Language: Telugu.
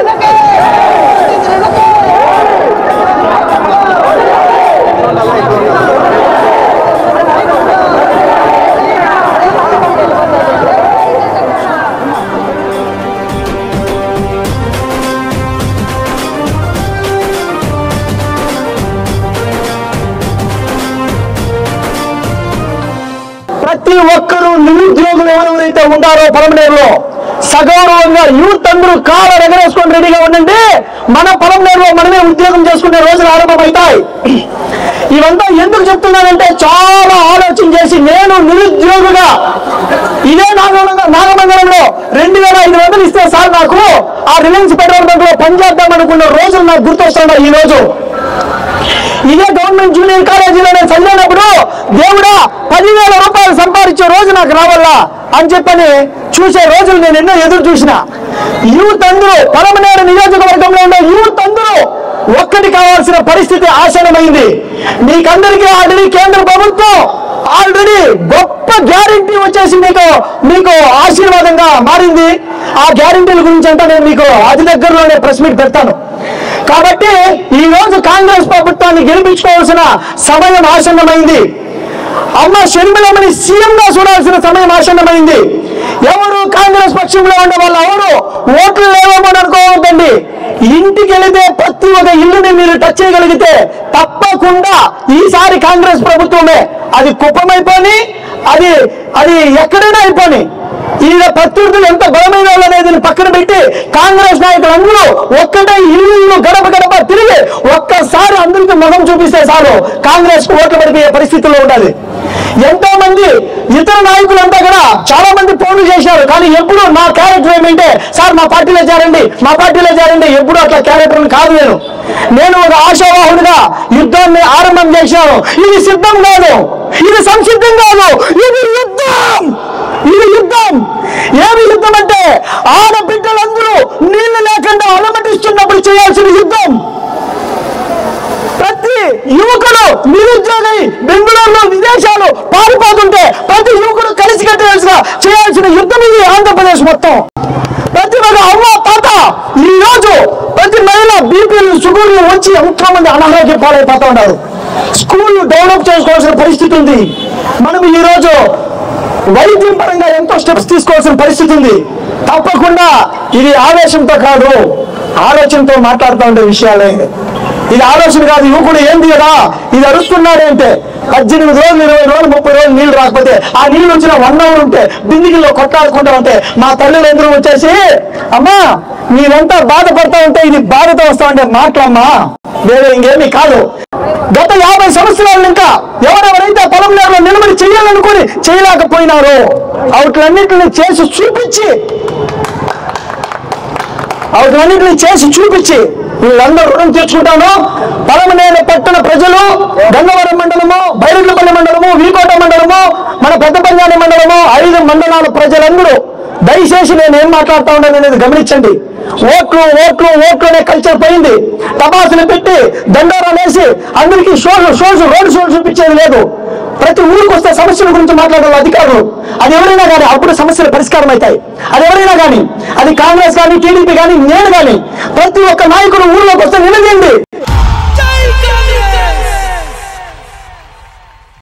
ప్రతి ఒక్కరూ నిరుద్యోగులు ఎవరైతే ఉంటారో పొలంనేరులో సగౌరవంగా యూత్ అందరూ కాళ్ళ ఎగరేసుకొని రెడీగా ఉండండి. మన పొలంనేరులో మనమే ఉద్యోగం చేసుకునే రోజులు ఆరంభమవుతాయి. ఇవంతా ఎందుకు చెప్తున్నానంటే చాలా ఆలోచన చేసి నేను నిరుద్యోగిగా ఇదే నాగమంగళంలో 2500 ఇస్తే సార్ నాకు ఆ రిలయన్స్ పెట్రోల్ బంక్ లో పనిచేద్దాం అనుకున్న రోజులు నాకు గుర్తొస్తున్నాయి. ఈ రోజు ఇదే గవర్నమెంట్ జూనియర్ కాలేజీలో నేను చదివినప్పుడు దేవుడా 10,000 రూపాయలు సంపాదించే రోజు నాకు రావాలా అని చెప్పని చూసే రోజులు నేను ఎన్నో ఎదురు చూసిన. యూత్ అందరూ పొలంనేరు నియోజకవర్గంలో ఉండే యూత్ అందరూ ఒక్కటి కావాల్సిన పరిస్థితి ఆసన్నమైంది. మీకందరికీ ఆల్రెడీ కేంద్ర ప్రభుత్వం ఆల్రెడీ గొప్ప గ్యారంటీ వచ్చేసి మీకు ఆశీర్వాదంగా మారింది. ఆ గ్యారంటీల గురించి అంటే నేను మీకు అతి దగ్గరలోనే ప్రెస్ మీట్ పెడతాను. కాబట్టి ఈ రోజు కాంగ్రెస్ ప్రభుత్వాన్ని గెలిపించుకోవాల్సిన సమయం ఆసన్నమైంది. అమ్మ షర్మిలమ్మని సీఎంగా చూడాల్సిన సమయం ఆసన్నమైంది. ఎవరు కాంగ్రెస్ పక్షంలో ఉండే వాళ్ళు ఎవరు ఓట్లు లేవమని అనుకోవద్దండి. ఇంటికి వెళితే ప్రతి ఒక్క ఇల్లుని మీరు టచ్ చేయగలిగితే తప్పకుండా ఈసారి కాంగ్రెస్ ప్రభుత్వమే. అది కుప్పమైపోని అది ఎక్కడైనా అయిపోని ఈయన ప్రత్యర్థులు ఎంత బలమైన వాళ్ళు అనేది పక్కన పెట్టి కాంగ్రెస్ నాయకులు అందరూ ఒక్కటే ఇల్లు గడప గడప తిరిగి ఒక్కసారి అందరికీ ముఖం చూపిస్తే చాలు కాంగ్రెస్ ఓట్లు పడిపోయే పరిస్థితుల్లో ఉండాలి. ఎంతో మంది ఇతర నాయకులంతా కూడా చాలా మంది ఫోన్లు చేశారు. కానీ ఎప్పుడు నా క్యారెక్టర్ ఏమంటే సార్ మా పార్టీలో చేరండి ఎప్పుడు అట్లా క్యారెక్టర్ కాదు. నేను ఒక ఆశావాహుడిగా యుద్ధాన్ని ఆరంభం చేశాను. ఇది సిద్ధం కాదు, ఇది సంసిద్ధం కాదు, ఇది యుద్ధం. ఏమి యుద్ధం అంటే ఆడబిడ్డలందరూ నీళ్లు లేకుండా అలమటిస్తున్నప్పుడు చేయాల్సిన యుద్ధం. ప్రతి యువకుడు నిరుద్యోగి బెంగళూరులో విదేశాలు పారిపోతుంటే ప్రతి యువకుడు కలిసికట్టుగా చేయాల్సిన యుద్ధం ఇది ఆంధ్రప్రదేశ్ మొత్తం. ప్రతి ఒక్క అవ్వ తాత ఈ రోజు ప్రతి మహిళ బీపీలు షుగర్లు వచ్చి ఎంతో మంది అనారోగ్య పాలైపోతూ ఉన్నారు. స్కూల్ డెవలప్ చేసుకోవాల్సిన పరిస్థితి ఉంది. మనం ఈ రోజు వైద్యం పరంగా ఎంతో స్టెప్స్ తీసుకోవాల్సిన పరిస్థితి ఉంది. తప్పకుండా ఇది ఆవేశంతో కాదు, ఆలోచనతో మాట్లాడుతూ ఉండే విషయాలే. ఇది ఆలోచన కాదు. యువకుడు ఏంది కదా ఇది అరుస్తున్నాడు అంటే 18 రోజులు 20 రోజులు 30 రోజులు నీళ్లు రాకపోతే ఆ నీళ్ళు వచ్చిన 1 అవర్ ఉంటే బిందిగిల్లో కొట్లాడుకుంటా ఉంటే మా తల్లులందరూ వచ్చేసి అమ్మా మీరంతా బాధపడతా ఉంటే ఇది బాధతో వస్తా ఉంటే మాటలమ్మా, వేరే ఇంకేమీ కాదు. గత 50 సంవత్సరాలు ఇంకా ఎవరెవరైతే పొలంనేరులో నిలబడి చేయాలనుకుని చేయలేకపోయినారో వాటిలన్నింటినీ చేసి చూపించి వీళ్ళందరూ రుణం తీర్చుకుంటాను. పొలంనేరు పట్టణ ప్రజలు గంగవరం మండలము, బైరెడ్లపల్లి మండలము, వీకోట మండలము, మన పెద్ద పంజాని మండలము 5 మండలాల ప్రజలందరూ దయచేసి నేను ఏం మాట్లాడుతూ ఉన్నాను అనేది గమనించండి. ఓట్లు అనే కల్చర్ పోయింది. టపాసులు పెట్టి దండోరా వేసి అందరికీ రోడ్డు షోలు చూపించేది లేదు. ప్రతి ఊరికి వస్తే సమస్యల గురించి మాట్లాడాలి అధికారులు. అది ఎవరైనా కానీ అప్పుడు సమస్యలు పరిష్కారం అవుతాయి. అది ఎవరైనా కానీ, అది కాంగ్రెస్ కానీ, టీడీపీ కానీ, నేను కానీ, ప్రతి ఒక్క నాయకుడు ఊళ్ళోకి వస్తే నిలదీయండి.